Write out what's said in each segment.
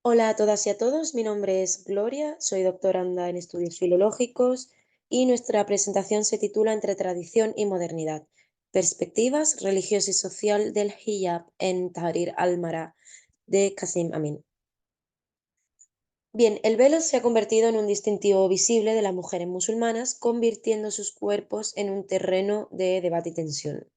Hola a todas y a todos, mi nombre es Gloria, soy doctoranda en estudios filológicos y nuestra presentación se titula Entre tradición y modernidad, perspectivas religiosa y social del hijab en Tahrir al-Mara de Qasim Amin. Bien, el velo se ha convertido en un distintivo visible de las mujeres musulmanas, convirtiendo sus cuerpos en un terreno de debate y tensión.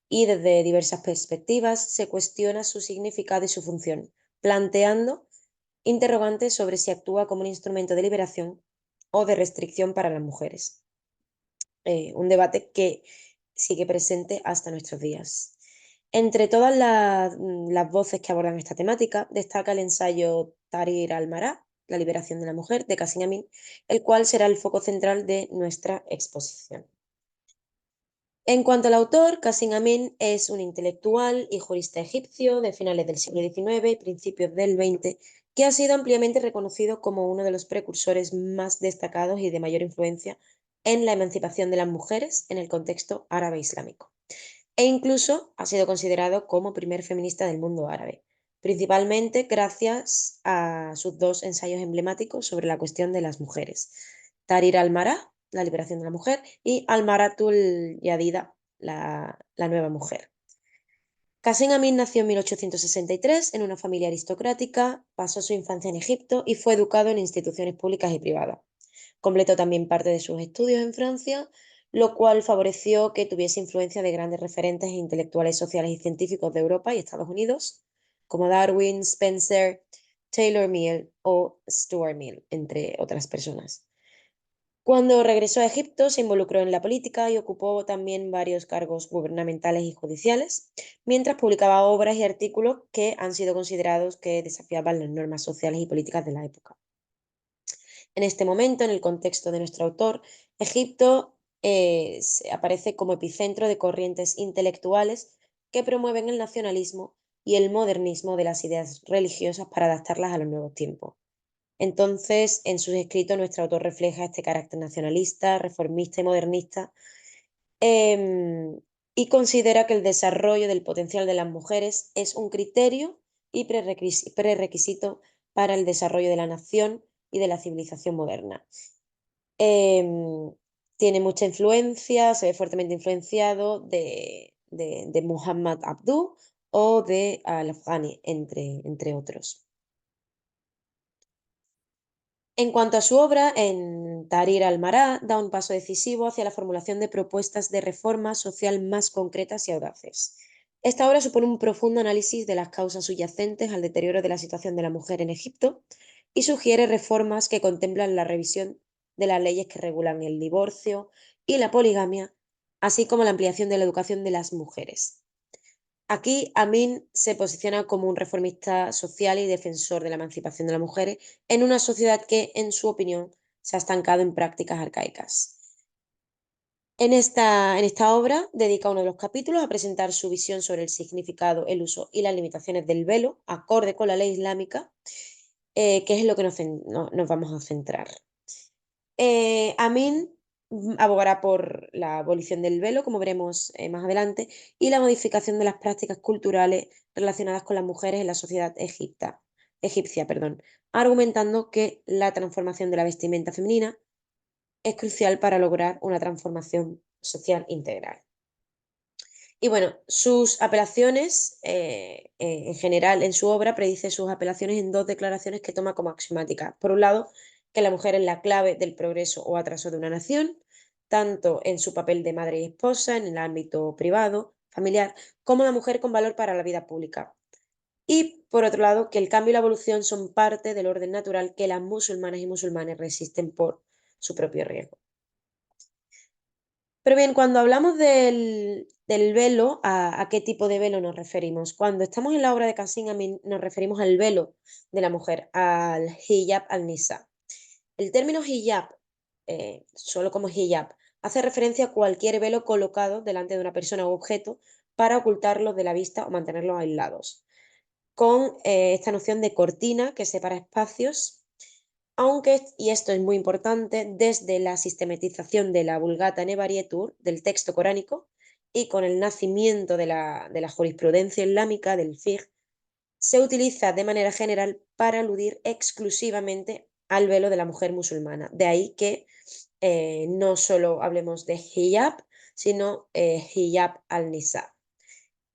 Y desde diversas perspectivas se cuestiona su significado y su función, planteando interrogantes sobre si actúa como un instrumento de liberación o de restricción para las mujeres. Un debate que sigue presente hasta nuestros días. Entre todas las voces que abordan esta temática, destaca el ensayo Tahrir al-Mará, La liberación de la mujer, de Qasim Amin, el cual será el foco central de nuestra exposición. En cuanto al autor, Qasim Amin es un intelectual y jurista egipcio de finales del siglo XIX y principios del XX, que ha sido ampliamente reconocido como uno de los precursores más destacados y de mayor influencia en la emancipación de las mujeres en el contexto árabe islámico. E incluso ha sido considerado como primer feminista del mundo árabe, principalmente gracias a sus dos ensayos emblemáticos sobre la cuestión de las mujeres, Tahrir al-Mará, la liberación de la mujer, y Al-Maratul Yadida, la nueva mujer. Qasim Amin nació en 1863 en una familia aristocrática, pasó su infancia en Egipto y fue educado en instituciones públicas y privadas. Completó también parte de sus estudios en Francia, lo cual favoreció que tuviese influencia de grandes referentes e intelectuales sociales y científicos de Europa y Estados Unidos, como Darwin, Spencer, Taylor Mill o Stuart Mill, entre otras personas. Cuando regresó a Egipto, se involucró en la política y ocupó también varios cargos gubernamentales y judiciales, mientras publicaba obras y artículos que han sido considerados que desafiaban las normas sociales y políticas de la época. En este momento, en el contexto de nuestro autor, Egipto aparece como epicentro de corrientes intelectuales que promueven el nacionalismo y el modernismo de las ideas religiosas para adaptarlas a los nuevos tiempos. Entonces, en sus escritos, nuestro autor refleja este carácter nacionalista, reformista y modernista, em, y considera que el desarrollo del potencial de las mujeres es un criterio y prerequisito para el desarrollo de la nación y de la civilización moderna. Em, Tiene mucha influencia, se ve fuertemente influenciado de Muhammad Abduh o de Al-Afghani, entre otros. En cuanto a su obra, en Tahrir al-Mará da un paso decisivo hacia la formulación de propuestas de reforma social más concretas y audaces. Esta obra supone un profundo análisis de las causas subyacentes al deterioro de la situación de la mujer en Egipto y sugiere reformas que contemplan la revisión de las leyes que regulan el divorcio y la poligamia, así como la ampliación de la educación de las mujeres. Aquí Amin se posiciona como un reformista social y defensor de la emancipación de las mujeres en una sociedad que, en su opinión, se ha estancado en prácticas arcaicas. En esta obra dedica uno de los capítulos a presentar su visión sobre el significado, el uso y las limitaciones del velo, acorde con la ley islámica, que es en lo que nos vamos a centrar. Amin abogará por la abolición del velo, como veremos más adelante, y la modificación de las prácticas culturales relacionadas con las mujeres en la sociedad egipcia, argumentando que la transformación de la vestimenta femenina es crucial para lograr una transformación social integral. Y bueno, sus apelaciones, en general en su obra, predice sus apelaciones en dos declaraciones que toma como axiomáticas. Por un lado, que la mujer es la clave del progreso o atraso de una nación, tanto en su papel de madre y esposa, en el ámbito privado, familiar, como la mujer con valor para la vida pública. Y por otro lado, que el cambio y la evolución son parte del orden natural que las musulmanas y musulmanes resisten por su propio riesgo. Pero bien, cuando hablamos del velo, ¿a qué tipo de velo nos referimos? Cuando estamos en la obra de Qasim Amin, nos referimos al velo de la mujer, al hijab al-nisa. El término hijab, solo como hijab, hace referencia a cualquier velo colocado delante de una persona u objeto para ocultarlos de la vista o mantenerlos aislados, con esta noción de cortina que separa espacios, aunque, y esto es muy importante, desde la sistematización de la Vulgata Nebarietur, del texto coránico, y con el nacimiento de la jurisprudencia islámica, del fiqh, se utiliza de manera general para aludir exclusivamente al velo de la mujer musulmana. De ahí que no solo hablemos de hijab, sino hijab al-nisa,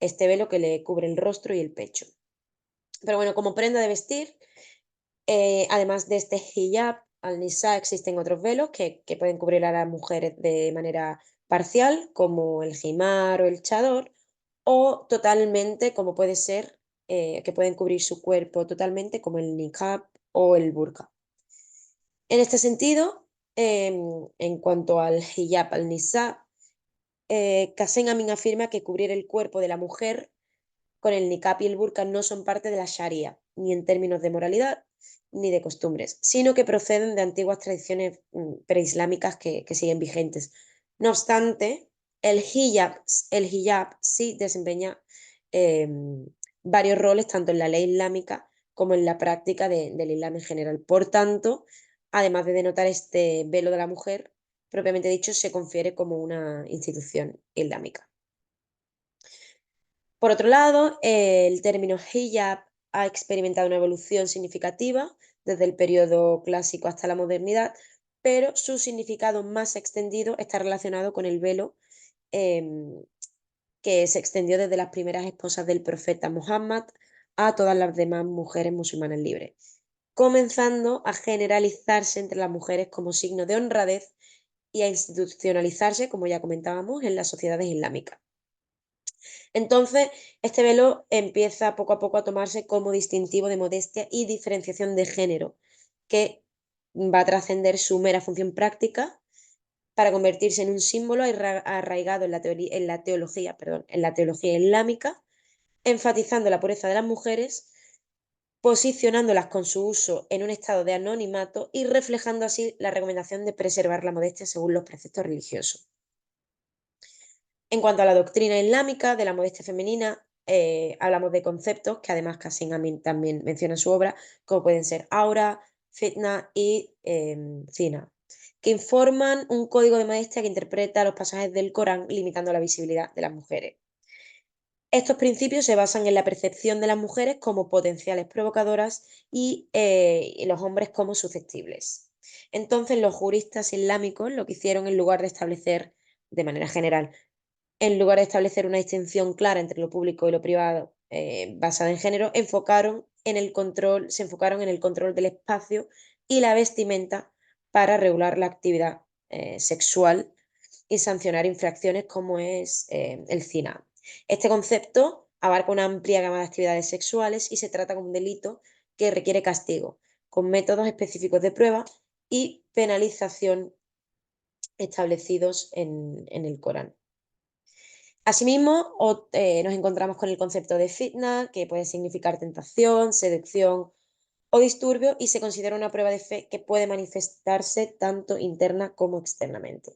este velo que le cubre el rostro y el pecho. Pero bueno, como prenda de vestir, además de este hijab al-nisa, existen otros velos que pueden cubrir a las mujeres de manera parcial, como el jimar o el chador, o totalmente, como puede ser, que pueden cubrir su cuerpo totalmente, como el niqab o el burka. En este sentido, en cuanto al hijab al-nisa, Qasim Amin afirma que cubrir el cuerpo de la mujer con el niqab y el burka no son parte de la sharia, ni en términos de moralidad ni de costumbres, sino que proceden de antiguas tradiciones preislámicas que siguen vigentes. No obstante, el hijab sí desempeña eh, varios roles tanto en la ley islámica como en la práctica del Islam en general. Por tanto, además de denotar este velo de la mujer, propiamente dicho, se confiere como una institución islámica. Por otro lado, el término hijab ha experimentado una evolución significativa desde el periodo clásico hasta la modernidad, pero su significado más extendido está relacionado con el velo em, que se extendió desde las primeras esposas del profeta Muhammad a todas las demás mujeres musulmanas libres, comenzando a generalizarse entre las mujeres como signo de honradez y a institucionalizarse, como ya comentábamos, en las sociedades islámicas. Entonces, este velo empieza poco a poco a tomarse como distintivo de modestia y diferenciación de género, que va a trascender su mera función práctica para convertirse en un símbolo arraigado en la teología islámica, enfatizando la pureza de las mujeres, posicionándolas con su uso en un estado de anonimato y reflejando así la recomendación de preservar la modestia según los preceptos religiosos. En cuanto a la doctrina islámica de la modestia femenina, hablamos de conceptos que además Qasim Amin también menciona en su obra, como pueden ser aura, fitna y zina, que informan un código de modestia que interpreta los pasajes del Corán limitando la visibilidad de las mujeres. Estos principios se basan en la percepción de las mujeres como potenciales provocadoras y los hombres como susceptibles. Entonces, los juristas islámicos lo que hicieron en lugar de establecer de manera general en lugar de establecer una distinción clara entre lo público y lo privado basada en género, se enfocaron en el control del espacio y la vestimenta para regular la actividad sexual y sancionar infracciones como es el zina. Este concepto abarca una amplia gama de actividades sexuales y se trata como un delito que requiere castigo, con métodos específicos de prueba y penalización establecidos en el Corán. Asimismo, nos encontramos con el concepto de fitna, que puede significar tentación, seducción o disturbio, y se considera una prueba de fe que puede manifestarse tanto interna como externamente.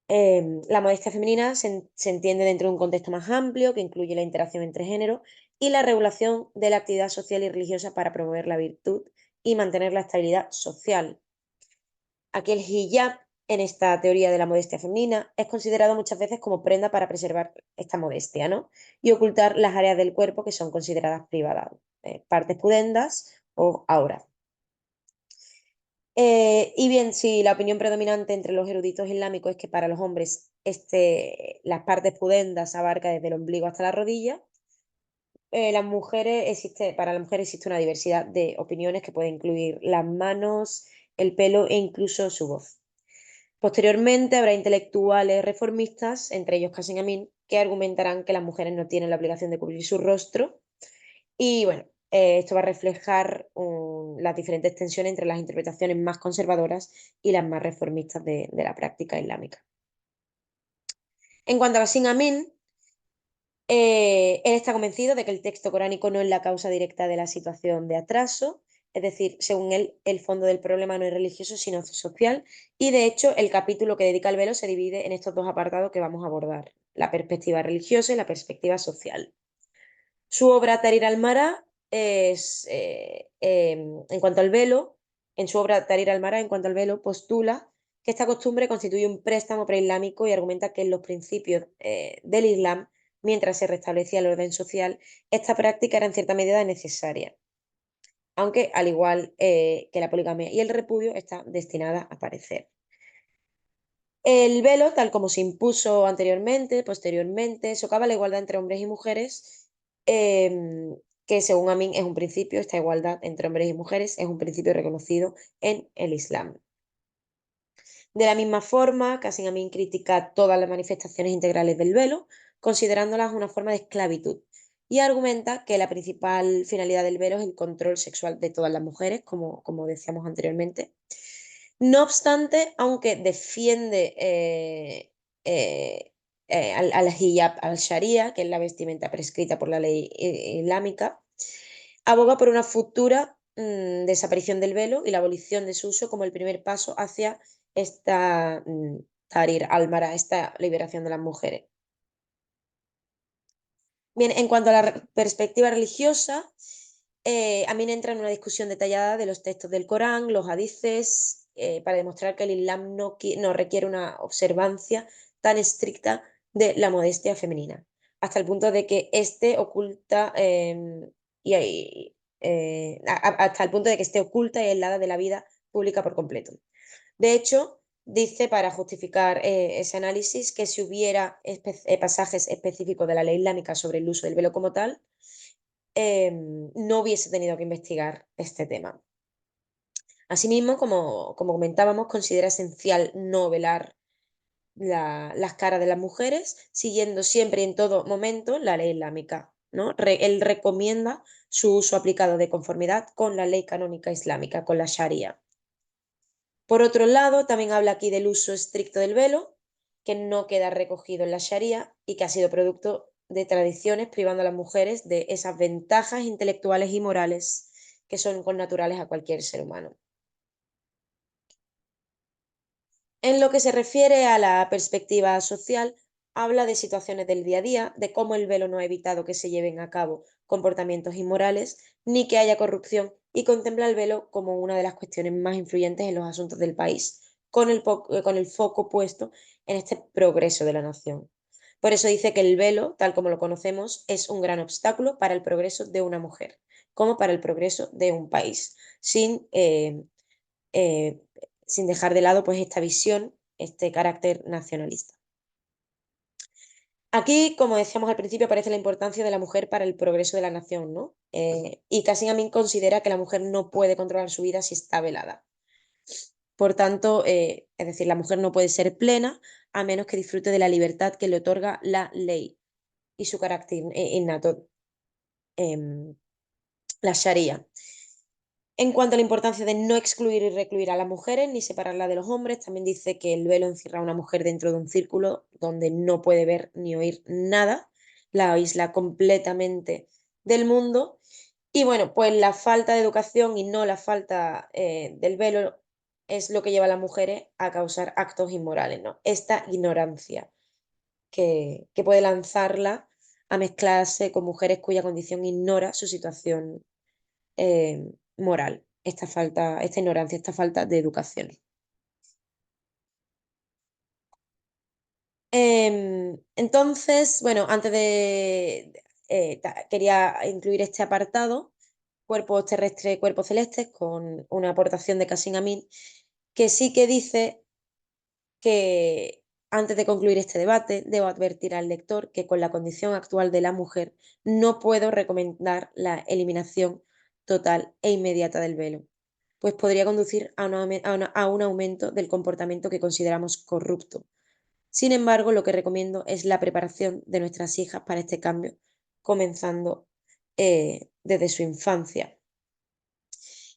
La modestia femenina se entiende dentro de un contexto más amplio que incluye la interacción entre géneros y la regulación de la actividad social y religiosa para promover la virtud y mantener la estabilidad social. Aquí el hijab, en esta teoría de la modestia femenina, es considerado muchas veces como prenda para preservar esta modestia, ¿no? Y ocultar las áreas del cuerpo que son consideradas privadas, partes pudendas o aura. Y bien, si la opinión predominante entre los eruditos islámicos es que para los hombres las partes pudendas abarca desde el ombligo hasta la rodilla, para las mujeres existe una diversidad de opiniones que puede incluir las manos, el pelo e incluso su voz. Posteriormente habrá intelectuales reformistas, entre ellos Qasim Amin, que argumentarán que las mujeres no tienen la obligación de cubrir su rostro. Y bueno, esto va a reflejar las diferentes tensiones entre las interpretaciones más conservadoras y las más reformistas de la práctica islámica. En cuanto a Qasim Amin, él está convencido de que el texto coránico no es la causa directa de la situación de atraso, es decir, según él, el fondo del problema no es religioso, sino social, y de hecho el capítulo que dedica al velo se divide en estos dos apartados que vamos a abordar, la perspectiva religiosa y la perspectiva social. Su obra Tahrir al-Mara en cuanto al velo, en su obra Tahrir al-Mara, en cuanto al velo, postula que esta costumbre constituye un préstamo preislámico y argumenta que en los principios del Islam mientras se restablecía el orden social, esta práctica era en cierta medida necesaria, aunque al igual que la poligamia y el repudio está destinada a aparecer. El velo, tal como se impuso anteriormente, posteriormente, socava la igualdad entre hombres y mujeres, que según Amin es un principio, esta igualdad entre hombres y mujeres es un principio reconocido en el Islam. De la misma forma, Qasim Amin critica todas las manifestaciones integrales del velo, considerándolas una forma de esclavitud, y argumenta que la principal finalidad del velo es el control sexual de todas las mujeres, como decíamos anteriormente. No obstante, aunque defiende al hijab al-sharia, que es la vestimenta prescrita por la ley islámica, aboga por una futura desaparición del velo y la abolición de su uso como el primer paso hacia esta Tahrir al-Mara, esta liberación de las mujeres. Bien, en cuanto a la perspectiva religiosa, Amin entra en una discusión detallada de los textos del Corán, los hadices, para demostrar que el Islam no requiere una observancia tan estricta de la modestia femenina, hasta el punto de que este oculta hasta el punto de que esté oculta y aislada de la vida pública por completo. De hecho, dice para justificar ese análisis que si hubiera pasajes específicos de la ley islámica sobre el uso del velo como tal, no hubiese tenido que investigar este tema. Asimismo, como comentábamos, considera esencial no velar las caras de las mujeres, siguiendo siempre y en todo momento la ley islámica, ¿no? Él recomienda su uso aplicado de conformidad con la ley canónica islámica, con la Sharia. Por otro lado, también habla aquí del uso estricto del velo, que no queda recogido en la Sharia y que ha sido producto de tradiciones privando a las mujeres de esas ventajas intelectuales y morales que son connaturales a cualquier ser humano. En lo que se refiere a la perspectiva social, habla de situaciones del día a día, de cómo el velo no ha evitado que se lleven a cabo comportamientos inmorales, ni que haya corrupción, y contempla el velo como una de las cuestiones más influyentes en los asuntos del país, con el foco puesto en este progreso de la nación. Por eso dice que el velo, tal como lo conocemos, es un gran obstáculo para el progreso de una mujer, como para el progreso de un país, eh, sin dejar de lado pues esta visión, este carácter nacionalista. Aquí, como decíamos al principio, aparece la importancia de la mujer para el progreso de la nación, ¿no? Y Qasim Amin considera que la mujer no puede controlar su vida si está velada. Por tanto, es decir, la mujer no puede ser plena a menos que disfrute de la libertad que le otorga la ley y su carácter innato, la Sharia. En cuanto a la importancia de no excluir y recluir a las mujeres ni separarlas de los hombres, también dice que el velo encierra a una mujer dentro de un círculo donde no puede ver ni oír nada, la aísla completamente del mundo. Y bueno, pues la falta de educación y no la falta del velo es lo que lleva a las mujeres a causar actos inmorales, ¿no? Esta ignorancia que puede lanzarla a mezclarse con mujeres cuya condición ignora su situación moral, esta ignorancia, esta falta de educación. Entonces, bueno, antes quería incluir este apartado, cuerpos terrestres, cuerpos celestes, con una aportación de Qasim Amin, que sí que dice que antes de concluir este debate, debo advertir al lector que con la condición actual de la mujer no puedo recomendar la eliminación total e inmediata del velo, pues podría conducir a un aumento del comportamiento que consideramos corrupto. Sin embargo, lo que recomiendo es la preparación de nuestras hijas para este cambio, comenzando desde su infancia.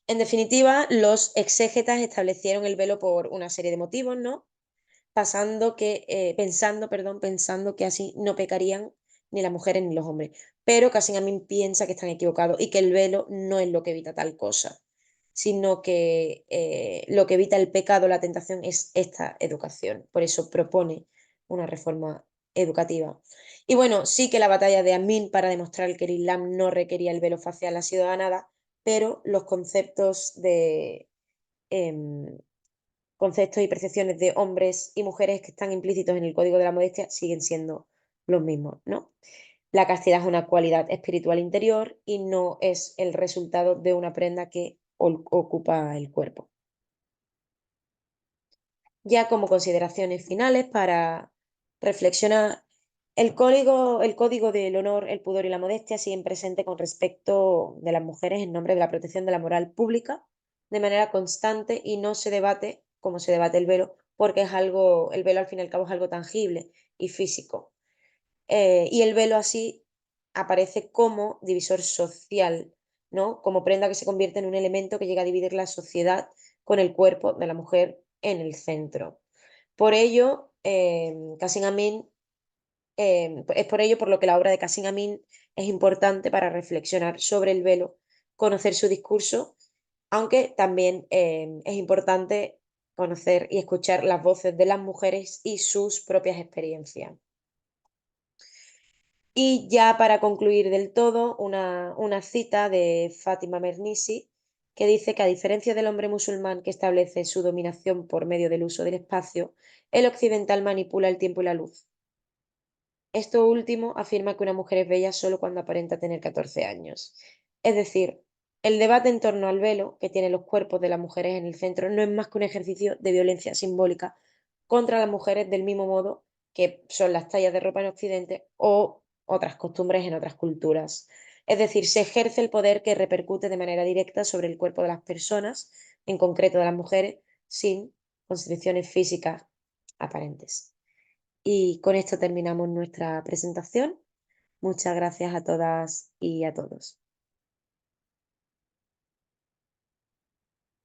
En definitiva, los exégetas establecieron el velo por una serie de motivos, ¿no? Pensando que así no pecarían ni las mujeres ni los hombres. Pero Qasim Amin piensa que están equivocados y que el velo no es lo que evita tal cosa, sino que lo que evita el pecado, la tentación, es esta educación. Por eso propone una reforma educativa. Y bueno, sí que la batalla de Amin para demostrar que el Islam no requería el velo facial ha sido ganada, pero los em, conceptos y percepciones de hombres y mujeres que están implícitos en el código de la modestia siguen siendo los mismos, ¿no? La castidad es una cualidad espiritual interior y no es el resultado de una prenda que ocupa el cuerpo. Ya como consideraciones finales para reflexionar, el código del honor, el pudor y la modestia siguen presentes con respecto de las mujeres en nombre de la protección de la moral pública de manera constante y no se debate como se debate el velo, porque es algo, el velo al fin y al cabo es algo tangible y físico. Y el velo así aparece como divisor social, ¿no? Como prenda que se convierte en un elemento que llega a dividir la sociedad con el cuerpo de la mujer en el centro. Por ello, Cassim Amin, es por ello por lo que la obra de Cassim Amin es importante para reflexionar sobre el velo, conocer su discurso, aunque también es importante conocer y escuchar las voces de las mujeres y sus propias experiencias. Y ya para concluir del todo, una cita de Fátima Mernissi que dice que a diferencia del hombre musulmán que establece su dominación por medio del uso del espacio, el occidental manipula el tiempo y la luz. Esto último afirma que una mujer es bella solo cuando aparenta tener 14 años. Es decir, el debate en torno al velo, que tiene los cuerpos de las mujeres en el centro, no es más que un ejercicio de violencia simbólica contra las mujeres del mismo modo que son las tallas de ropa en Occidente o otras costumbres en otras culturas. Es decir, se ejerce el poder que repercute de manera directa sobre el cuerpo de las personas, en concreto de las mujeres, sin constricciones físicas aparentes. Y con esto terminamos nuestra presentación. Muchas gracias a todas y a todos.